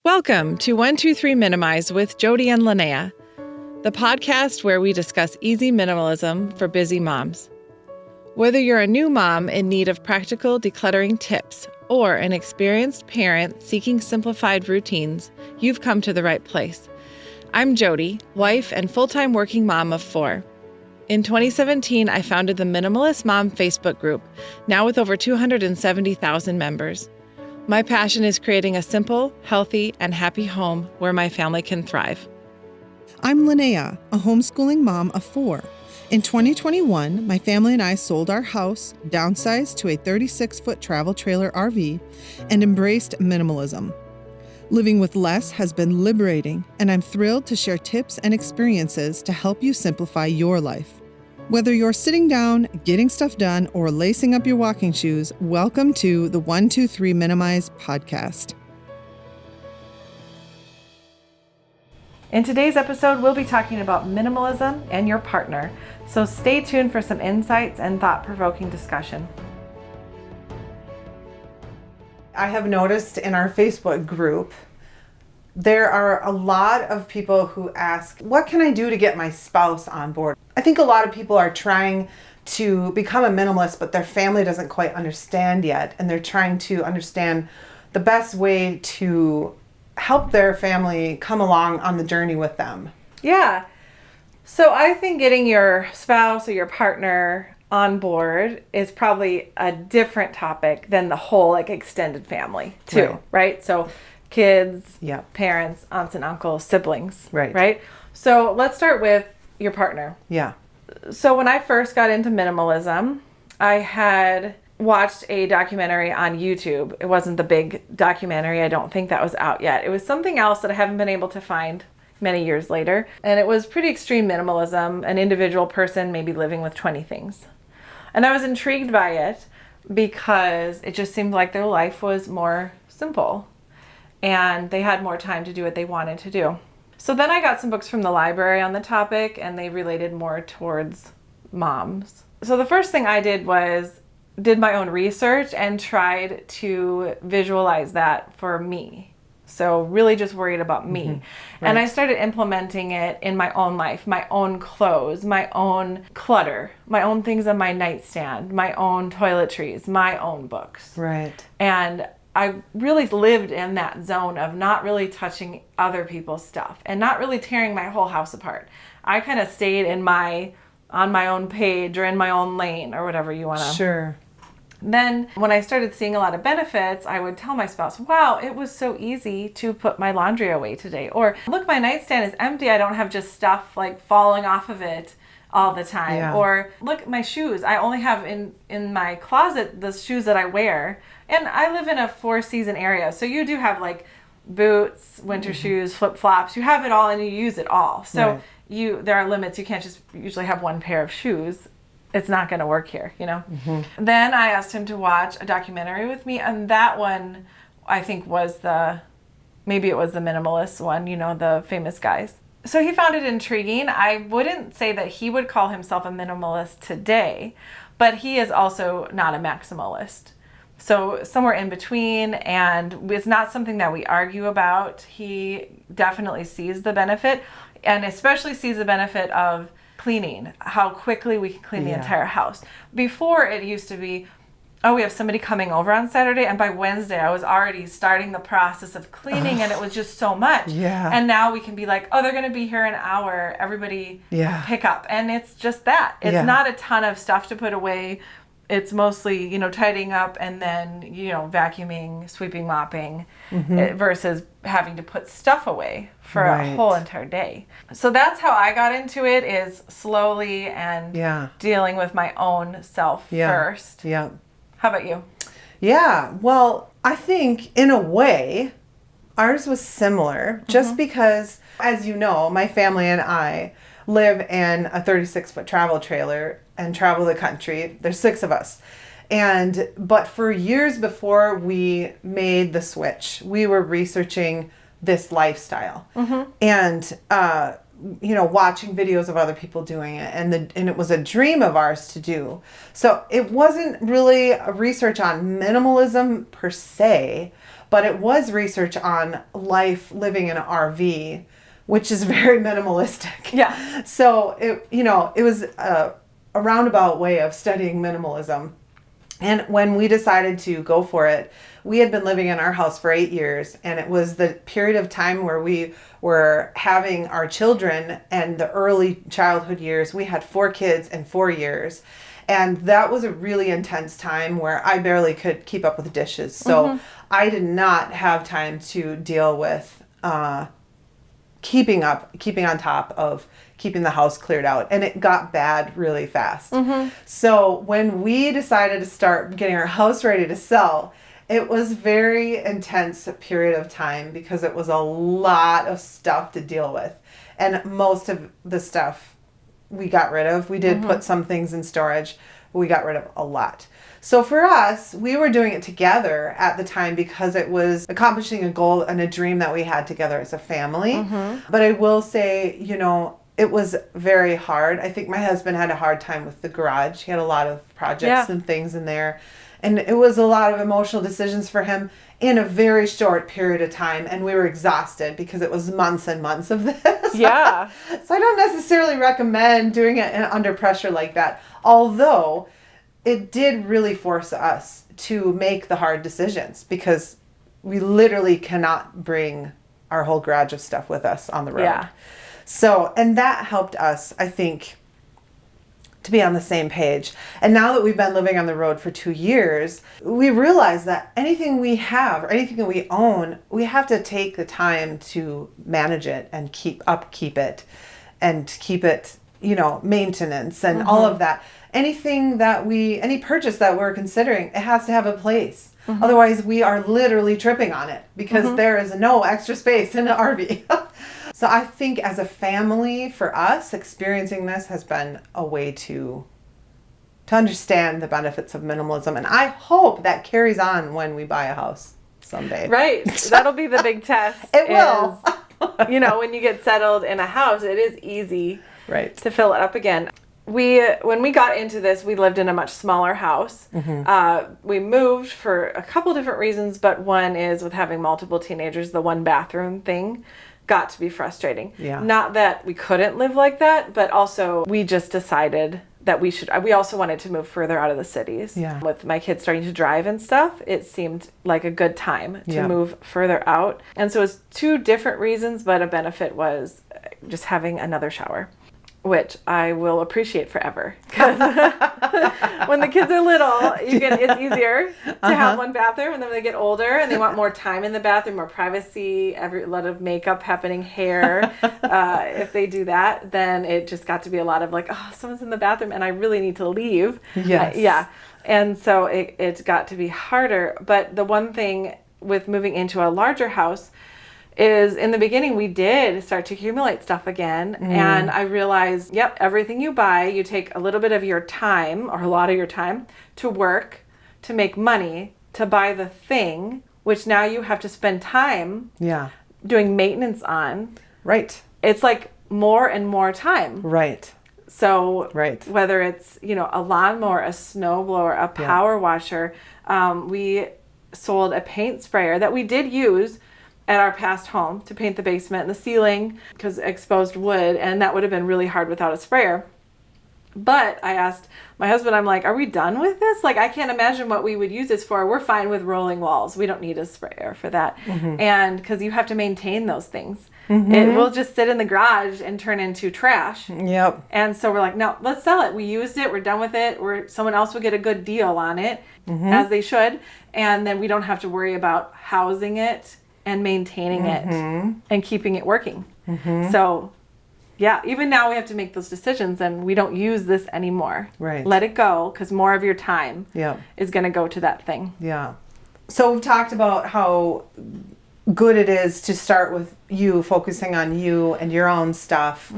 Welcome to 123 Minimize with Jody and Linnea, the podcast where we discuss easy minimalism for busy moms. Whether you're a new mom in need of practical decluttering tips or an experienced parent seeking simplified routines, you've come to the right place. I'm Jody, wife and full-time working mom of 4. In 2017, I founded the Minimalist Mom Facebook group, now with over 270,000 members. My passion is creating a simple, healthy, and happy home where my family can thrive. I'm Linnea, a homeschooling mom of 4. In 2021, my family and I sold our house, downsized to a 36-foot travel trailer RV, and embraced minimalism. Living with less has been liberating, and I'm thrilled to share tips and experiences to help you simplify your life. Whether you're sitting down, getting stuff done, or lacing up your walking shoes, welcome to the 123 Minimize podcast. In today's episode, we'll be talking about minimalism and your partner, so stay tuned for some insights and thought-provoking discussion. I have noticed in our Facebook group, there are a lot of people who ask, what can I do to get my spouse on board? I think a lot of people are trying to become a minimalist, but their family doesn't quite understand yet. And they're trying to understand the best way to help their family come along on the journey with them. Yeah. So I think getting your spouse or your partner on board is probably a different topic than the whole extended family too, right? So kids, parents, aunts and uncles, siblings, right? So let's start with your partner. Yeah. So when I first got into minimalism, I had watched a documentary on YouTube. It wasn't the big documentary. I don't think that was out yet. It was something else that I haven't been able to find many years later. And it was pretty extreme minimalism, an individual person maybe living with 20 things. And I was intrigued by it because it just seemed like their life was more simple and they had more time to do what they wanted to do. So then I got some books from the library on the topic, and they related more towards moms. So the first thing I did was did my own research and tried to visualize that for me. So really just worried about me. Mm-hmm. Right. And I started implementing it in my own life, my own clothes, my own clutter, my own things on my nightstand, my own toiletries, my own books. Right. And I really lived in that zone of not really touching other people's stuff and not really tearing my whole house apart. I kind of stayed on my own page or in my own lane or whatever you want to. Sure. Then when I started seeing a lot of benefits, I would tell my spouse, wow, it was so easy to put my laundry away today. Or look, my nightstand is empty. I don't have just stuff falling off of it all the time. Yeah. Or look, my shoes. I only have in my closet the shoes that I wear. And I live in a 4-season area. So you do have boots, winter shoes, flip-flops. You have it all and you use it all. So there are limits. You can't just usually have one pair of shoes. It's not going to work here, Mm-hmm. Then I asked him to watch a documentary with me. And that one, I think, was maybe it was the minimalist one, the famous guys. So he found it intriguing. I wouldn't say that he would call himself a minimalist today, but he is also not a maximalist. So somewhere in between, and it's not something that we argue about. He definitely sees the benefit, and especially sees the benefit of cleaning, how quickly we can clean the entire house. Before, it used to be, oh, we have somebody coming over on Saturday, and by Wednesday I was already starting the process of cleaning, and it was just so much. Yeah. And now we can be like, oh, they're going to be here an hour, everybody pick up. And it's just that. It's not a ton of stuff to put away. It's mostly, tidying up and then, vacuuming, sweeping, mopping, versus having to put stuff away for a whole entire day. So that's how I got into it, is slowly and dealing with my own self first. Yeah. How about you? Yeah, well, I think in a way, ours was similar, just because, as you know, my family and I live in a 36-foot travel trailer and travel the country. There's 6 of us. But for years before we made the switch, we were researching this lifestyle and, watching videos of other people doing it. And it was a dream of ours to do. So it wasn't really a research on minimalism per se, but it was research on life living in an RV, which is very minimalistic. Yeah. So it was a roundabout way of studying minimalism. And when we decided to go for it, we had been living in our house for 8 years, and it was the period of time where we were having our children and the early childhood years. We had 4 kids in 4 years. And that was a really intense time where I barely could keep up with dishes. So I did not have time to deal with keeping on top of keeping the house cleared out. And it got bad really fast. So when we decided to start getting our house ready to sell, it was very intense period of time because it was a lot of stuff to deal with. And most of the stuff we got rid of. We did put some things in storage, but we got rid of a lot. So for us, we were doing it together at the time because it was accomplishing a goal and a dream that we had together as a family. But I will say, it was very hard. I think my husband had a hard time with the garage. He had a lot of projects and things in there. And it was a lot of emotional decisions for him in a very short period of time. And we were exhausted because it was months and months of this. Yeah. So I don't necessarily recommend doing it under pressure like that. Although it did really force us to make the hard decisions because we literally cannot bring our whole garage of stuff with us on the road. Yeah. So, and that helped us, I think, to be on the same page. And now that we've been living on the road for 2 years, we realize that anything we have or anything that we own, we have to take the time to manage it and keep it and keep it, maintenance and all of that. Any purchase that we're considering, it has to have a place. Otherwise, we are literally tripping on it because there is no extra space in an RV. So I think as a family, for us, experiencing this has been a way to understand the benefits of minimalism. And I hope that carries on when we buy a house someday. Right. That'll be the big test. It will. When you get settled in a house, it is easy to fill it up again. When we got into this, we lived in a much smaller house. We moved for a couple different reasons, but one is with having multiple teenagers, the one bathroom thing got to be frustrating. Yeah. Not that we couldn't live like that, but also we just decided that we also wanted to move further out of the cities. Yeah. With my kids starting to drive and stuff, it seemed like a good time to move further out. And so it's 2 different reasons, but a benefit was just having another shower, which I will appreciate forever. Because when the kids are little, it's easier to have one bathroom, and then when they get older and they want more time in the bathroom, more privacy, a lot of makeup happening, hair. If they do that, then it just got to be a lot of like, oh, someone's in the bathroom and I really need to leave. Yes. And so it got to be harder. But the one thing with moving into a larger house is in the beginning we did start to accumulate stuff again, and I realized, everything you buy, you take a little bit of your time or a lot of your time to work, to make money, to buy the thing, which now you have to spend time doing maintenance on. Right. It's like more and more time. Right. So whether it's, a lawnmower, a snowblower, a power washer, we sold a paint sprayer that we did use at our past home to paint the basement and the ceiling because exposed wood, and that would have been really hard without a sprayer. But I asked my husband, I'm like, are we done with this? Like, I can't imagine what we would use this for. We're fine with rolling walls. We don't need a sprayer for that. And because you have to maintain those things. It will just sit in the garage and turn into trash. Yep. And so we're like, no, let's sell it. We used it. We're done with it. Someone else will get a good deal on it, as they should. And then we don't have to worry about housing it and maintaining it and keeping it working. So even now we have to make those decisions, and we don't use this anymore. Right. Let it go, because more of your time is going to go to that thing. Yeah. So we've talked about how good it is to start with you focusing on you and your own stuff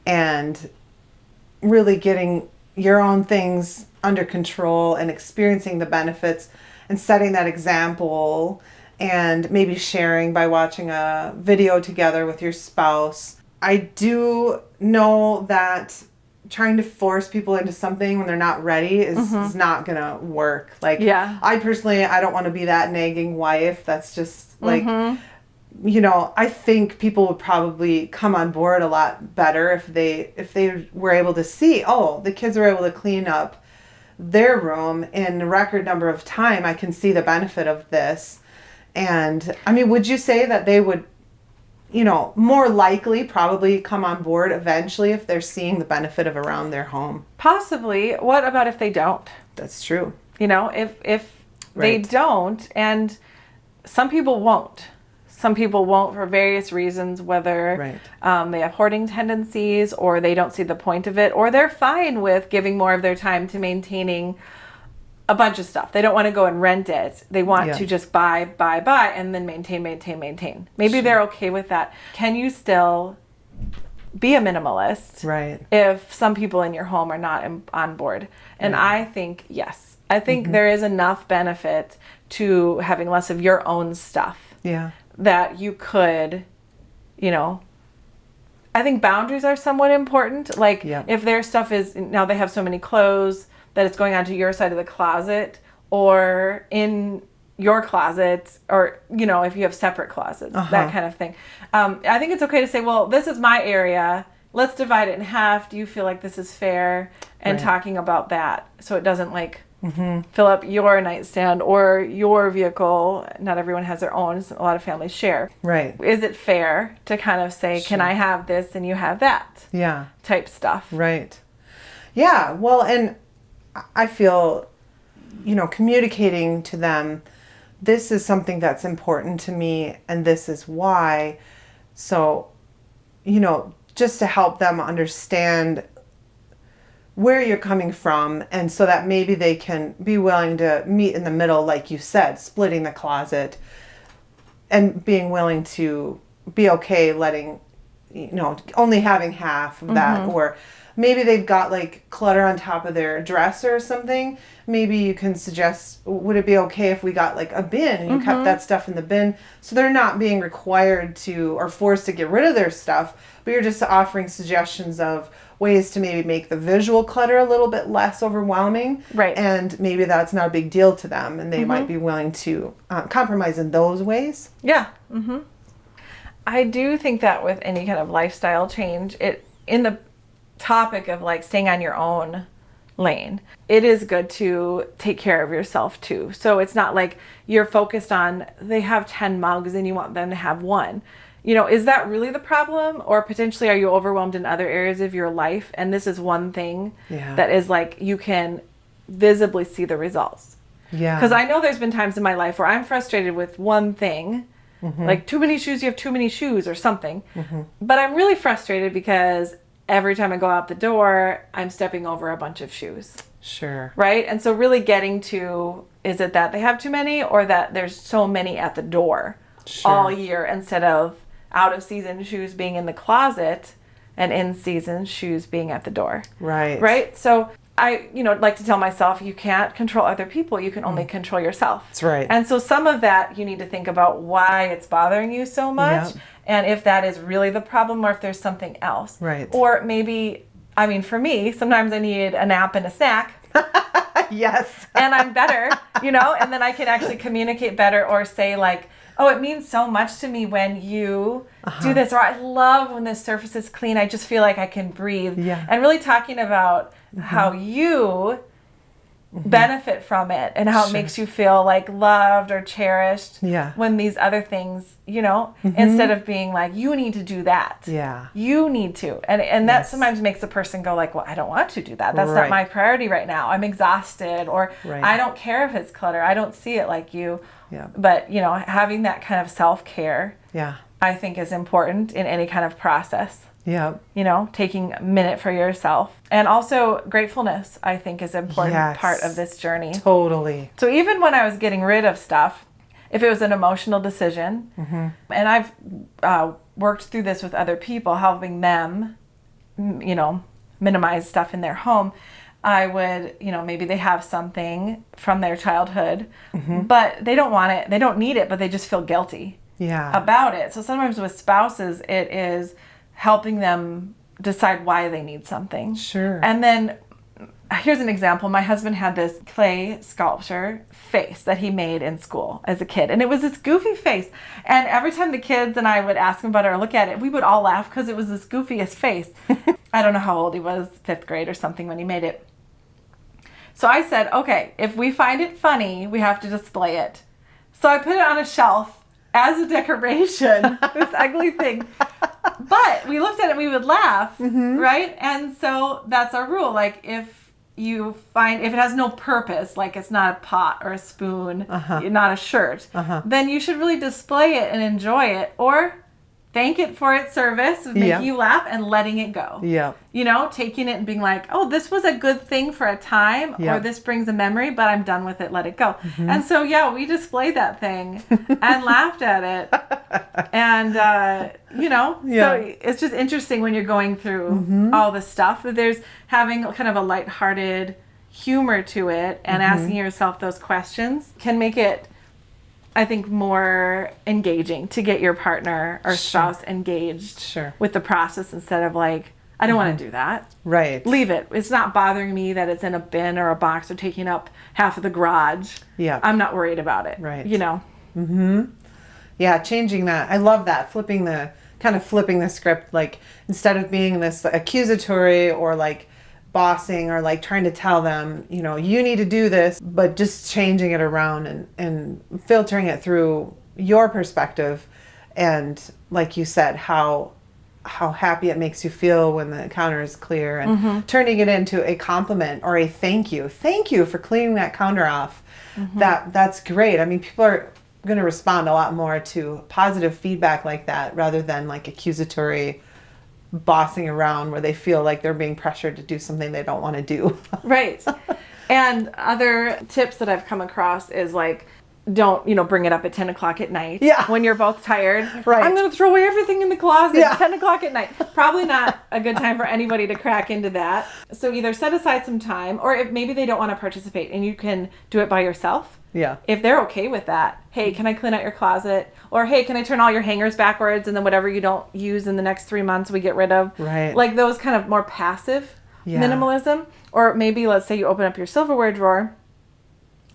and really getting your own things under control and experiencing the benefits and setting that example, and maybe sharing by watching a video together with your spouse. I do know that trying to force people into something when they're not ready is not gonna work. Like, I personally, I don't want to be that nagging wife. That's just like, you know, I think people would probably come on board a lot better if they were able to see, oh, the kids were able to clean up their room in a record number of time. I can see the benefit of this. And I mean, would you say that they would, you know, more likely probably come on board eventually if they're seeing the benefit of around their home? Possibly. What about if they don't? That's true. You know, if they don't, and some people won't. Some people won't for various reasons, whether they have hoarding tendencies or they don't see the point of it, or they're fine with giving more of their time to maintaining a bunch of stuff. They don't want to go and rent it. They want to just buy, and then maintain. Maybe they're okay with that. Can you still be a minimalist if some people in your home are not on board? And I think, yes. I think there is enough benefit to having less of your own stuff. That you could, you know, I think boundaries are somewhat important. Like if their stuff is, now they have so many clothes that it's going onto your side of the closet or in your closet, or, you know, if you have separate closets, that kind of thing. I think it's okay to say, well, this is my area. Let's divide it in half. Do you feel like this is fair? And talking about that so it doesn't like fill up your nightstand or your vehicle. Not everyone has their own. A lot of families share. Is it fair to kind of say, can I have this and you have that? Type stuff. Yeah. Well, and I feel, you know, communicating to them, this is something that's important to me and this is why. So, you know, just to help them understand where you're coming from, and so that maybe they can be willing to meet in the middle, like you said, splitting the closet and being willing to be okay letting, you know, only having half of that. Or maybe they've got like clutter on top of their dresser or something. Maybe you can suggest, would it be okay if we got like a bin and you kept that stuff in the bin, so they're not being required to or forced to get rid of their stuff, but you're just offering suggestions of ways to maybe make the visual clutter a little bit less overwhelming. And maybe that's not a big deal to them, and they might be willing to compromise in those ways. I do think that with any kind of lifestyle change, it in the topic of like staying on your own lane, it is good to take care of yourself too. So it's not like you're focused on, they have 10 mugs and you want them to have one. You know, is that really the problem? Or potentially are you overwhelmed in other areas of your life? And this is one thing that is like, you can visibly see the results. Because I know there's been times in my life where I'm frustrated with one thing, like too many shoes, you have too many shoes or something. But I'm really frustrated because every time I go out the door, I'm stepping over a bunch of shoes. Right? And so really getting to, is it that they have too many or that there's so many at the door all year, instead of out of season shoes being in the closet and in season shoes being at the door. Right? So I, you know, like to tell myself, you can't control other people. You can only control yourself. That's right. And so some of that you need to think about why it's bothering you so much. And if that is really the problem or if there's something else. Or maybe, I mean, for me, sometimes I need a nap and a snack. And I'm better, you know, and then I can actually communicate better or say like, oh, it means so much to me when you do this, or I love when this surface is clean. I just feel like I can breathe. And really talking about how you benefit from it and how it makes you feel like loved or cherished when these other things, you know, instead of being like, you need to do that. You need to. And that sometimes makes a person go like, well, I don't want to do that. That's not my priority right now. I'm exhausted, or I don't care if it's clutter. I don't see it like you. But, you know, having that kind of self-care, I think is important in any kind of process. You know, taking a minute for yourself. And also gratefulness, I think, is an important part of this journey. So even when I was getting rid of stuff, if it was an emotional decision, and I've worked through this with other people, helping them, you know, minimize stuff in their home, I would, you know, maybe they have something from their childhood, but they don't want it, they don't need it, but they just feel guilty about it. So sometimes with spouses, it is helping them decide why they need something. Sure. And then here's an example. My husband had this clay sculpture face that he made in school as a kid. And it was this goofy face. And every time the kids and I would ask him about it or look at it, we would all laugh because it was this goofiest face. I don't know how old he was, 5th grade or something when he made it. So I said, okay, if we find it funny, we have to display it. So I put it on a shelf as a decoration, this ugly thing. But we looked at it and we would laugh, right? And so that's our rule. Like if it has no purpose, like it's not a pot or a spoon, not a shirt, then you should really display it and enjoy it, or thank it for its service of making you laugh and letting it go. Yeah. You know, taking it and being like, oh, this was a good thing for a time, or this brings a memory, but I'm done with it, let it go. And so, we displayed that thing and laughed at it. And, so it's just interesting when you're going through all this stuff, that there's having kind of a lighthearted humor to it and asking yourself those questions can make it, I think, more engaging to get your partner or spouse engaged with the process, instead of like, I don't want to do that. Right. Leave it. It's not bothering me that it's in a bin or a box or taking up half of the garage. Yeah. I'm not worried about it. Right. You know? Yeah, changing that. I love that. Flipping the script, like instead of being this accusatory or like bossing or like trying to tell them, you need to do this, but just changing it around and filtering it through your perspective. And like you said, how happy it makes you feel when the counter is clear, and turning it into a compliment or a thank you for cleaning that counter off. That's great. I mean, people are going to respond a lot more to positive feedback like that, rather than like accusatory bossing around where they feel like they're being pressured to do something they don't want to do. Right. And other tips that I've come across is like, don't, bring it up at 10 o'clock at night when you're both tired. Right. I'm going to throw away everything in the closet at 10 o'clock at night. Probably not a good time for anybody to crack into that. So either set aside some time, or if maybe they don't want to participate and you can do it by yourself. Yeah. If they're okay with that, hey, can I clean out your closet? Or hey, can I turn all your hangers backwards, and then whatever you don't use in the next 3 months we get rid of? Right. Like those kind of more passive minimalism. Or maybe let's say you open up your silverware drawer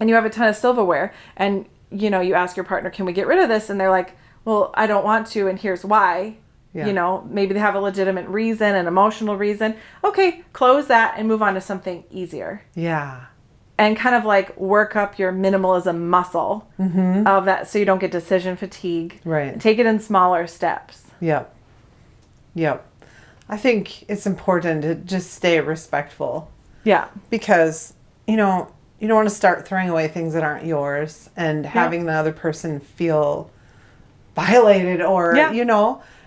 and you have a ton of silverware, and you ask your partner, can we get rid of this? And they're like, well, I don't want to, and here's why. Yeah. Maybe they have a legitimate reason, an emotional reason. Okay, close that and move on to something easier. Yeah. And kind of like work up your minimalism muscle of that, so you don't get decision fatigue. Right. Take it in smaller steps. Yep. I think it's important to just stay respectful. Yeah. Because, you don't want to start throwing away things that aren't yours and having the other person feel violated or,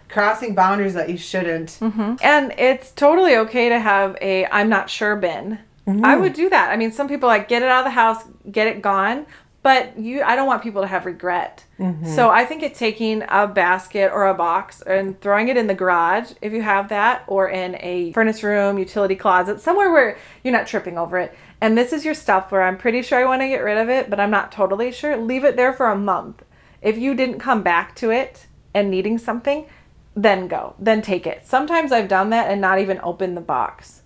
crossing boundaries that you shouldn't. And it's totally okay to have a I'm not sure bin. I would do that. I mean, some people like get it out of the house, get it gone, but I don't want people to have regret. So I think it's taking a basket or a box and throwing it in the garage, if you have that, or in a furnace room, utility closet, somewhere where you're not tripping over it. And this is your stuff where I'm pretty sure I want to get rid of it, but I'm not totally sure. Leave it there for a month. If you didn't come back to it and needing something, then go. Then take it. Sometimes I've done that and not even opened the box,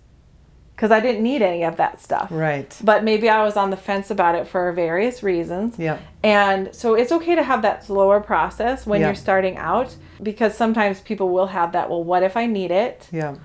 because I didn't need any of that stuff. Right. But maybe I was on the fence about it for various reasons. Yeah. And so it's okay to have that slower process when you're starting out, because sometimes people will have that, well, what if I need it? Yeah.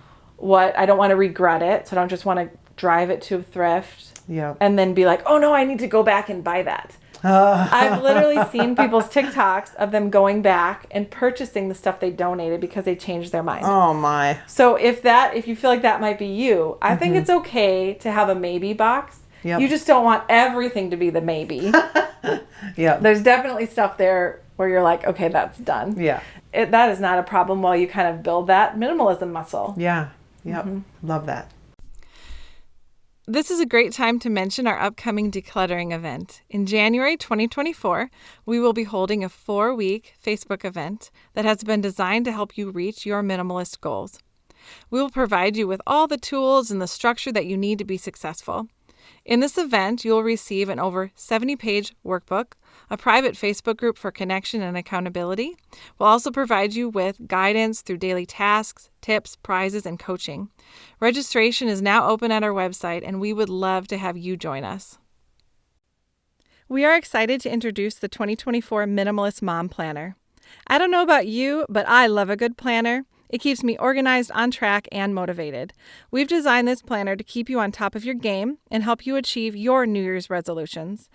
I don't want to regret it, so I don't just want to drive it to a thrift. Yeah. And then be like, oh no, I need to go back and buy that. I've literally seen people's TikToks of them going back and purchasing the stuff they donated because they changed their mind. Oh my. So if you feel like that might be you, I think it's okay to have a maybe box. Yep. You just don't want everything to be the maybe. Yeah. There's definitely stuff there where you're like, okay, that's done. Yeah. That is not a problem while you kind of build that minimalism muscle. Yeah. Yep. Love that. This is a great time to mention our upcoming decluttering event. In January 2024, we will be holding a 4-week Facebook event that has been designed to help you reach your minimalist goals. We will provide you with all the tools and the structure that you need to be successful. In this event, you'll receive an over 70-page workbook, a private Facebook group for connection and accountability. We'll also provide you with guidance through daily tasks, tips, prizes, and coaching. Registration is now open at our website, and we would love to have you join us. We are excited to introduce the 2024 Minimalist Mom Planner. I don't know about you, but I love a good planner. It keeps me organized, on track, and motivated. We've designed this planner to keep you on top of your game and help you achieve your New Year's resolutions.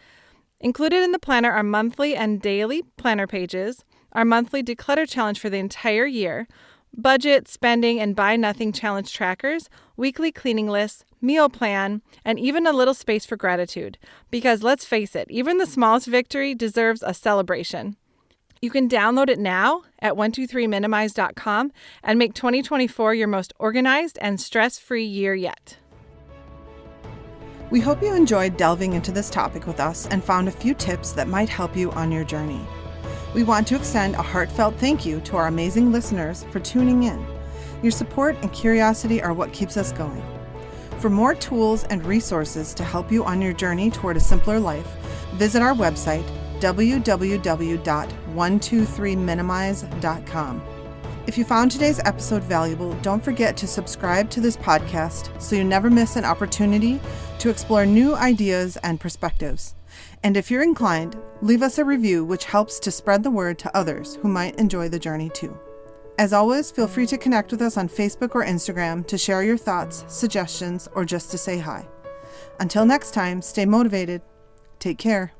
Included in the planner are monthly and daily planner pages, our monthly Declutter challenge for the entire year, budget, spending, and buy nothing challenge trackers, weekly cleaning lists, meal plan, and even a little space for gratitude. Because let's face it, even the smallest victory deserves a celebration. You can download it now at 123minimize.com and make 2024 your most organized and stress-free year yet. We hope you enjoyed delving into this topic with us and found a few tips that might help you on your journey. We want to extend a heartfelt thank you to our amazing listeners for tuning in. Your support and curiosity are what keeps us going. For more tools and resources to help you on your journey toward a simpler life, visit our website, www.123minimize.com. If you found today's episode valuable, don't forget to subscribe to this podcast so you never miss an opportunity to explore new ideas and perspectives. And if you're inclined, leave us a review, which helps to spread the word to others who might enjoy the journey too. As always, feel free to connect with us on Facebook or Instagram to share your thoughts, suggestions, or just to say hi. Until next time, stay motivated. Take care.